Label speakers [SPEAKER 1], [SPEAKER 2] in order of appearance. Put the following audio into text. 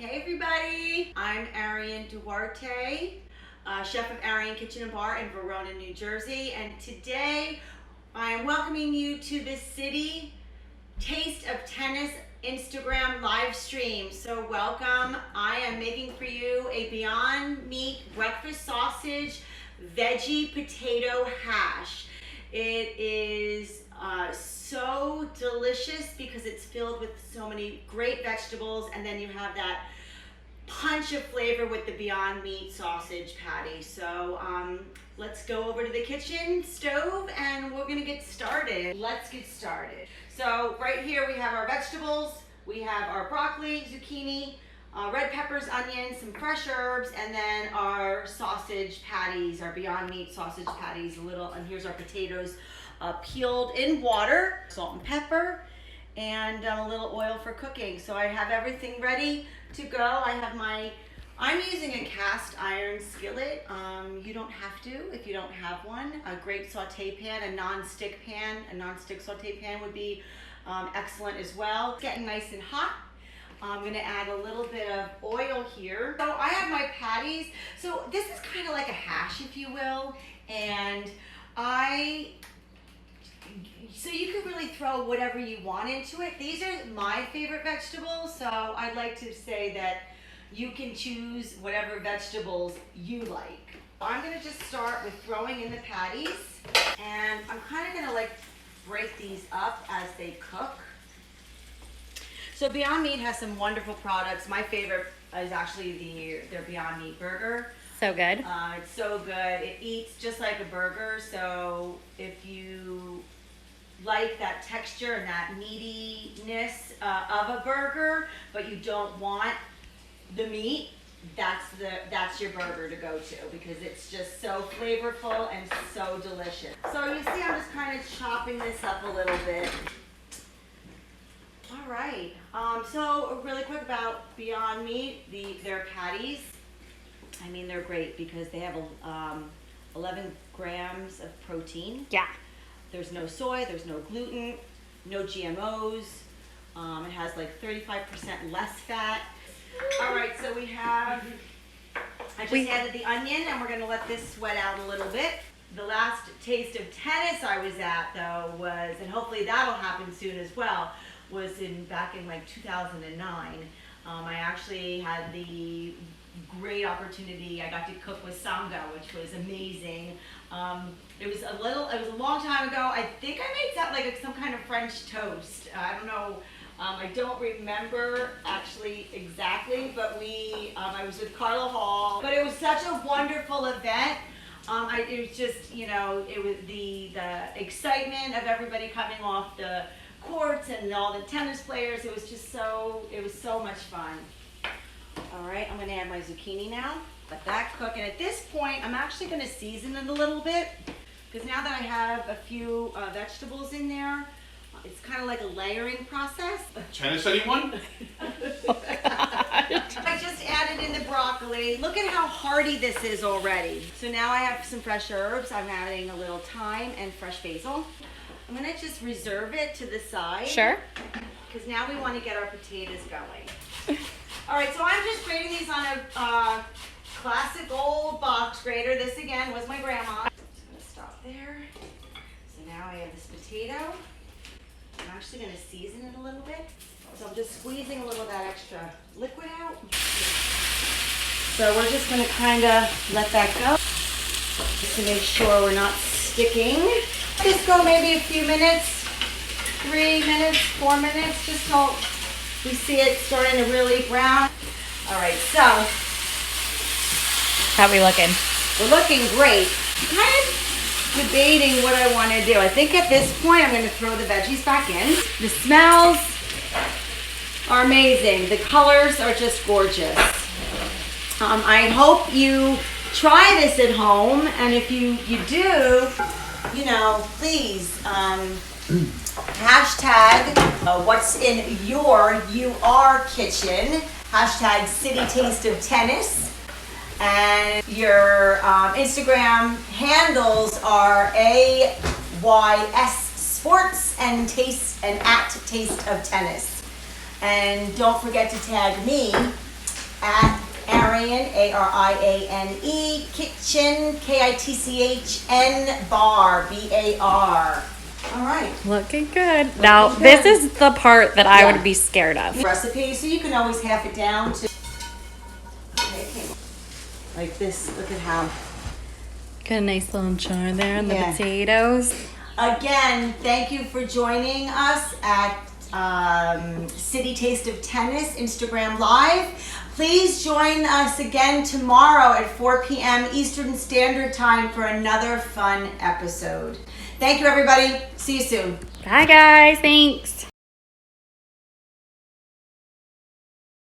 [SPEAKER 1] Hey everybody, I'm Ariane Duarte, chef of Ariane Kitchen and Bar in Verona, New Jersey, and today I am welcoming you to the Citi Taste of Tennis Instagram live stream. So welcome. I am making for you a Beyond Meat breakfast sausage veggie potato hash. It is so delicious because it's filled with so many great vegetables, and then you have that punch of flavor with the Beyond Meat sausage patty. So let's go over to the kitchen stove and we're gonna get started. Let's get started. So right here we have our vegetables. We have our broccoli, zucchini, red peppers, onions, some fresh herbs, and then our sausage patties, our Beyond Meat sausage patties, and here's our potatoes peeled in water, salt and pepper, and a little oil for cooking. So I have everything ready to go. I'm using a cast iron skillet. You don't have to if you don't have one. A great saute pan, a non-stick saute pan would be excellent as well. It's getting nice and hot. I'm gonna add a little bit of oil here. So I have my patties. So this is kind of like a hash, if you will, and so you could really throw whatever you want into it. These are my favorite vegetables, so I'd like to say that you can choose whatever vegetables you like. I'm gonna just start with throwing in the patties, and I'm kind of gonna break these up as they cook. So Beyond Meat has some wonderful products. My favorite is actually their Beyond Meat burger.
[SPEAKER 2] So good.
[SPEAKER 1] It's so good. It eats just like a burger, so if you like that texture and that meatiness of a burger, but you don't want the meat, that's your burger to go to, because it's just so flavorful and so delicious. So you see I'm just kind of chopping this up a little bit. All right, so really quick about Beyond Meat, their patties. I mean, they're great because they have 11 grams of protein.
[SPEAKER 2] Yeah.
[SPEAKER 1] There's no soy, there's no gluten, no GMOs. It has 35% less fat. All right, so I just added the onion, and we're gonna let this sweat out a little bit. The last Taste of Tennis I was at, though, was, and hopefully that'll happen soon as well, was back in 2009. I actually had the great opportunity. I got to cook with Sangha, which was amazing. It was a long time ago. I think I made that some kind of French toast. I don't know. I don't remember actually exactly, but I was with Carla Hall. But it was such a wonderful event. It was just, it was the excitement of everybody coming off the courts and all the tennis players. It was so much fun. All right, I'm gonna add my zucchini now. Let that cook, and at this point, I'm actually gonna season it a little bit, because now that I have a few vegetables in there, it's kind of like a layering process.
[SPEAKER 3] Tennis, anyone?
[SPEAKER 1] I just added in the broccoli. Look at how hearty this is already. So now I have some fresh herbs. I'm adding a little thyme and fresh basil. I'm gonna just reserve it to the side.
[SPEAKER 2] Sure.
[SPEAKER 1] Because now we want to get our potatoes going. All right, so I'm just grating these on a classic old box grater. This again was my grandma. Just gonna stop there. So now I have this potato. I'm actually gonna season it a little bit. So I'm just squeezing a little of that extra liquid out. So we're just gonna kind of let that go, just to make sure we're not sticking. Just go maybe a few minutes, 3 minutes, 4 minutes, just so we see it starting to really brown. All right, so.
[SPEAKER 2] How we looking?
[SPEAKER 1] We're looking great. I'm kind of debating what I want to do. I think at this point I'm going to throw the veggies back in. The smells are amazing. The colors are just gorgeous. I hope you try this at home, and if you do, please hashtag what's in your kitchen, hashtag Citi Taste of Tennis, and your Instagram handles are AYS Sports and Taste and @Taste of Tennis. And don't forget to tag me at Ariane, Ariane, Kitchen, Kitchen bar, BAR. All right.
[SPEAKER 2] Looking good. Now, this is the part that I would be scared of.
[SPEAKER 1] Recipe, so you can always half it down to like this. Look at how.
[SPEAKER 2] Got a nice little char there on the potatoes.
[SPEAKER 1] Again, thank you for joining us at Citi Taste of Tennis Instagram Live. Please join us again tomorrow at 4 p.m. Eastern Standard Time for another fun episode. Thank you, everybody. See you soon.
[SPEAKER 2] Bye, guys. Thanks.